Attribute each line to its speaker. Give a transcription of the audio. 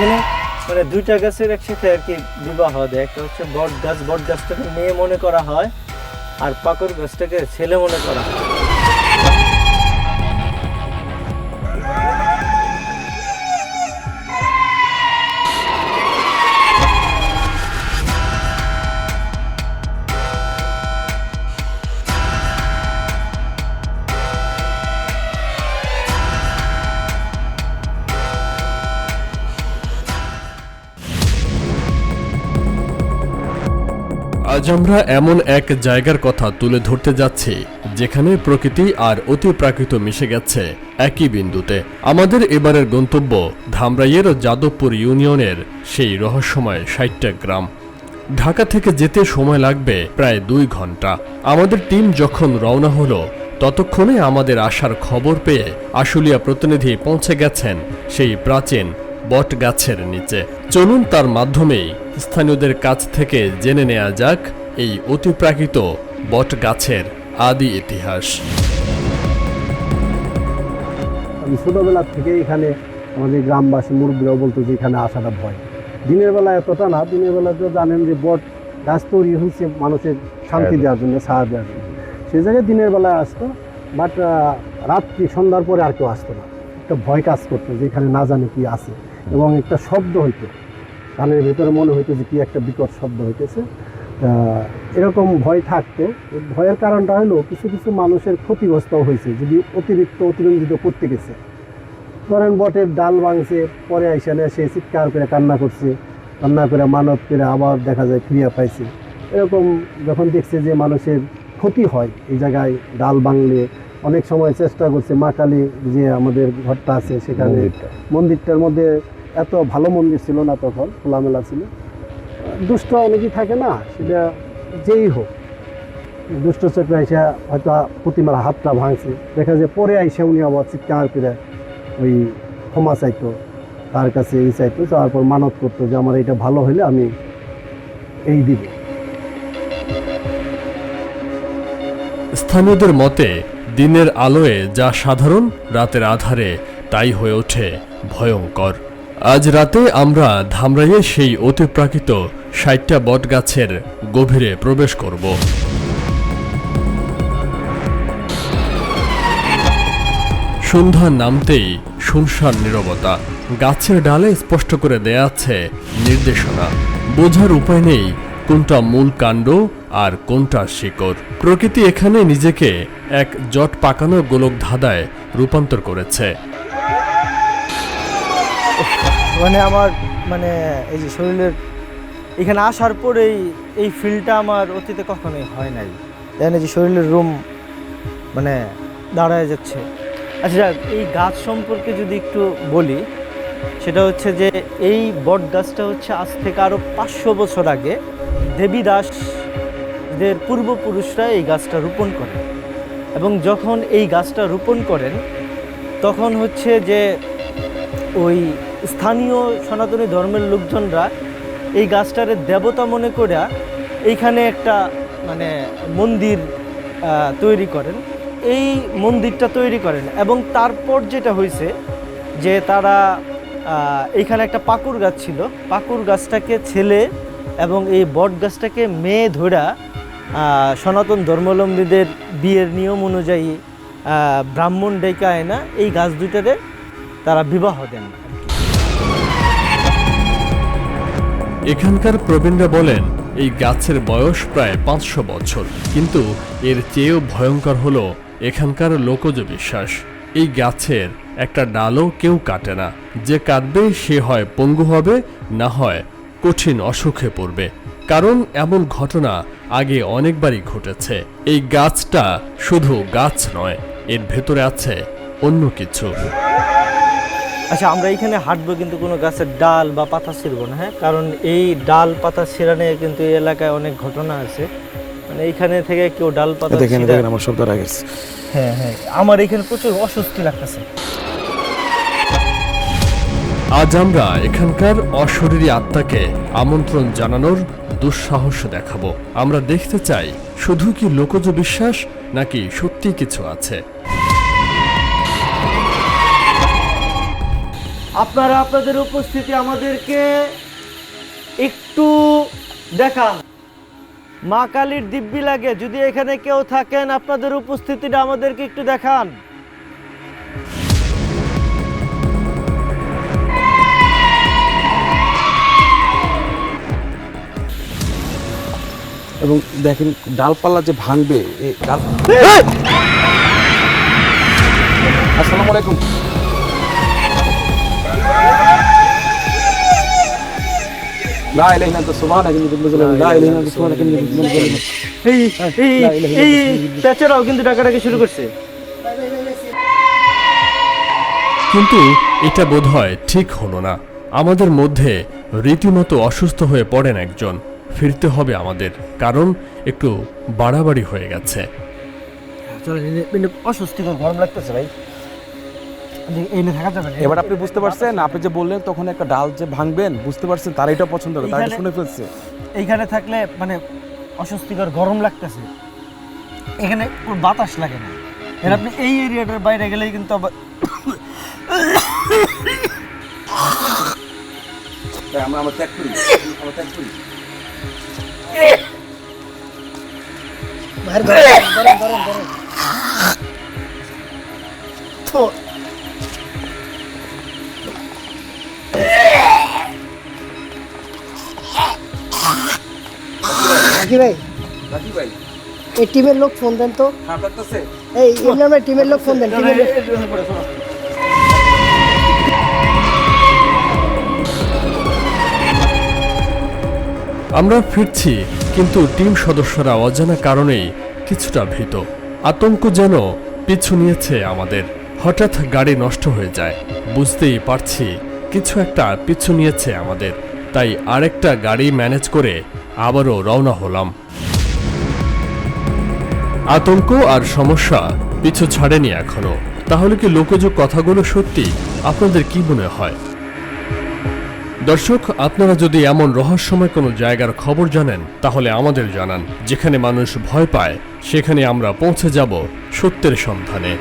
Speaker 1: এখানে মানে দুইটা গাছের একসাথে আর কি বিবাহ দেয়। একটা হচ্ছে বট গাছ, বট গাছটাকে মেয়ে মনে করা হয়, আর পাকুড় গাছটাকে ছেলে মনে করা হয়।
Speaker 2: আজ আমরা এমন এক জায়গার কথা তুলে ধরতে যাচ্ছি যেখানে প্রকৃতি আর অতিপ্রাকৃত মিশে গেছে একই বিন্দুতে। আমাদের এবারের গন্তব্য ধামরাইয়ের যাদবপুর ইউনিয়নের সেই রহস্যময় ৬০টা গ্রাম। ঢাকা থেকে যেতে সময় লাগবে প্রায় ২ ঘন্টা। আমাদের টিম যখন রওনা হলো ততক্ষণে আমাদের আসার খবর পেয়ে আশুলিয়া প্রতিনিধি পৌঁছে গেছেন সেই প্রাচীন বট গাছের নিচে। চলুন তার মাধ্যমেই স্থানীয়দের কাছ থেকে জেনে নেওয়া যাক এই অতিপ্রাকৃত বট গাছের আদি ইতিহাস।
Speaker 3: আমি ছোটবেলা থেকে এখানে আমাদের গ্রামবাসী মুরব্বীরাও বলতো যে এখানে আসাটা ভয়। দিনের বেলা এতটা না, দিনের বেলা তো জানেন যে বট গাছ তৈরি হয়েছে মানুষের শান্তি দেওয়ার জন্য, সাহা দেওয়ার জন্য। সেই জায়গায় দিনের বেলায় আসতো, বাট রাত্রি সন্ধ্যার পরে আর কেউ আসতো না। একটা ভয় কাজ করতো যে এখানে না জানে কি আছে, এবং একটা শব্দ হইতো, কানের ভেতরে মনে হইতো যে কি একটা বিকট শব্দ হইতেছে। এরকম ভয় থাকতো। ভয়ের কারণটা হলো কিছু কিছু মানুষের ক্ষতিগ্রস্ত হয়েছে, যদি অতিরঞ্জিত করতে গেছে। ধরেন বটের ডাল ভাঙছে, পরে আইসানে সে চিৎকার করে কান্না করছে, কান্না করে মানত করে আবার দেখা যায় ক্রিয়া পাইছে। এরকম যখন দেখছে যে মানুষের ক্ষতি হয় এই জায়গায় ডাল ভাঙলে, অনেক সময় চেষ্টা করছে মা কালী যে আমাদের ঘরটা আছে সেখানে, মন্দিরটার মধ্যে এত ভালো মন্দির ছিল না, তখন খোলামেলা ছিল। দুষ্ট অনেকেই থাকে না, সেটা যেই হোক, দুষ্ট চক্র এসে হয়তো প্রতিমার হাতটা ভাঙছে, দেখা যায় পরে আইসে উনি আবার চিৎকার করে ওই ক্ষমা চাইতো, তার কাছে এই চাইতো, তারপর মানত করতো যে আমার এটা ভালো হলে আমি এই দিব।
Speaker 2: স্থানীয়দের মতে দিনের আলোয় যা সাধারণ, রাতের আধারে তাই হয়ে ওঠে ভয়ঙ্কর। আজ রাতে আমরা ধামরাইয়ে সেই অতিপ্রাকৃত ৬০টা বটগাছের গভীরে প্রবেশ করব। সন্ধ্যা নামতেই শুনশান নীরবতা। গাছের ডালে স্পষ্ট করে দেয়া আছে নির্দেশনা। বোঝার উপায় নেই কোনটা মূল কাণ্ড আর কোনটা শিকড়। প্রকৃতি এখানে নিজেকে এক জট পাকানো গোলক ধাঁধায় রূপান্তর করেছে।
Speaker 1: মানে আমার মানে এই যে শরীরের এখানে আসার পরেই এই ফিলটা আমার অতীতে কখনোই হয় নাই। জানি যে শরীরের রুম মানে দাঁড়ায় যাচ্ছে। আচ্ছা যাক, এই গাছ সম্পর্কে যদি একটু বলি, সেটা হচ্ছে যে এই বট গাছটা হচ্ছে আজ থেকে আরও ৫০০ বছর আগে দেবীদাসদের পূর্বপুরুষরা এই গাছটা রোপণ করেন। এবং যখন এই গাছটা রোপণ করেন তখন হচ্ছে যে ওই স্থানীয় সনাতনী ধর্মের লোকজনরা এই গাছটারে দেবতা মনে করে এইখানে একটা মানে মন্দির তৈরি করেন। এই মন্দিরটা তৈরি করেন এবং তারপর যেটা হয়েছে যে তারা এইখানে একটা পাকুড় গাছ ছিল, পাকুড় গাছটাকে ছেলে এবং এই বট গাছটাকে মেয়ে ধরা সনাতন ধর্মাবলম্বীদের বিয়ের নিয়ম অনুযায়ী ব্রাহ্মণ ডেকে আয়না এই গাছ দুইটারে তারা বিবাহ দেন।
Speaker 2: এখানকার প্রবীণরা বলেন এই গাছের বয়স প্রায় ৫০০ বছর, কিন্তু এর চেয়েও ভয়ঙ্কর হলো এখানকার লোকজ বিশ্বাস। এই গাছের একটা ডালও কেউ কাটে না। যে কাটবে সে হয় পঙ্গু হবে, না হয় কঠিন অসুখে পড়বে। কারণ এমন ঘটনা আগে অনেকবারই ঘটেছে। এই গাছটা শুধু গাছ নয়, এর ভেতরে আছে অন্য কিছু।
Speaker 1: আচ্ছা, আমরা এখানে হাঁটবো কিন্তু কোনো গাছের ডাল বা পাতা ছিঁড়বো না, হ্যাঁ? কারণ এই ডাল পাতা ছিঁড়া নিয়ে কিন্তু এই এলাকায় অনেক ঘটনা আছে। মানে এইখানে থেকে কেউ ডাল পাতা
Speaker 4: আমার শব্দ গেছে।
Speaker 1: হ্যাঁ হ্যাঁ, আমার এখানে প্রচুর অস্বস্তি লাগতেছে।
Speaker 2: আজ আমরা এখানকার অশরীরী আত্মাকে আমন্ত্রণ জানানোর দুঃসাহস দেখাবো। আমরা দেখতে চাই শুধু কি লোকজ বিশ্বাস নাকি সত্যি কিছু আছে।
Speaker 1: আপনারা আপনাদের উপস্থিতি আমাদেরকে একটু দেখান। মা কালীর দিব্যি লাগে, যদি এখানে কেউ থাকেন আপনাদের উপস্থিতিটা আমাদেরকে একটু দেখান।
Speaker 4: এবং দেখেন ডালপালা যে ভাঙবে এই ডাল। আসসালামু আলাইকুম। লা ইলাহা ইল্লাল্লাহ সুবহানাকা ইন্নী কুনতু মিনাল জালিমিন। লা ইলাহা ইল্লাল্লাহ সুবহানাকা ইন্নী কুনতু মিনাল জালিমিন।
Speaker 1: এই পেঁচারাও কিন্তু ডাকাডাকি শুরু করছে।
Speaker 2: কিন্তু এটা বোধহয় ঠিক হলো না। আমাদের মধ্যে রীতিমতো অসুস্থ হয়ে পড়েন একজন। ফিরতে হবে আমাদের, কারণ একটু বাড়াবাড়ি হয়ে গেছে।
Speaker 1: অস্বস্তিকর গরম লাগতেছে ভাই, এই নিয়ে থাকা যাবে না।
Speaker 4: এবার আপনি বুঝতে পারছেন, আপনি যে বললেন তখন একটা ডাল যে ভাঙবেন, বুঝতে পারছেন তারা এটা পছন্দ করে, তারা এটা শুনে ফেলছে।
Speaker 1: এইখানে থাকলে মানে অস্বস্তিকর গরম লাগতেছে, এখানে কোনো বাতাস লাগে না। এর আপনি এই এরিয়াটার বাইরে গেলেই কিন্তু আবার
Speaker 4: আমরা ত্যাগ করি, আমরা ত্যাগ করি।
Speaker 5: রাখি ভাই,
Speaker 4: রাখি ভাই,
Speaker 5: এই টিমের লোক ফোন দেন তো।
Speaker 4: খারাপ লাগতেছে?
Speaker 5: এই নামে টিমের লোক ফোন দেন। টিমের লোক
Speaker 2: আমরা ফিরছি, কিন্তু টিম সদস্যরা অজানা কারণেই কিছুটা ভীত। আতঙ্ক যেন পিছু নিয়েছে আমাদের। হঠাৎ গাড়ি নষ্ট হয়ে যায়, বুঝতেই পারছি কিছু একটা পিছু নিয়েছে আমাদের। তাই আরেকটা গাড়ি ম্যানেজ করে আবারও রওনা হলাম। আতঙ্ক আর সমস্যা পিছু ছাড়েনি এখনো। তাহলে কি লোকজ কথাগুলো সত্যি? আপনাদের কি মনে হয়? দর্শক, আপনারা যদি এমন রহস্যময় কোনো জায়গার খবর জানেন তাহলে আমাদের জানান। যেখানে মানুষ ভয় পায় সেখানে আমরা পৌঁছে যাব সত্যের সন্ধানে।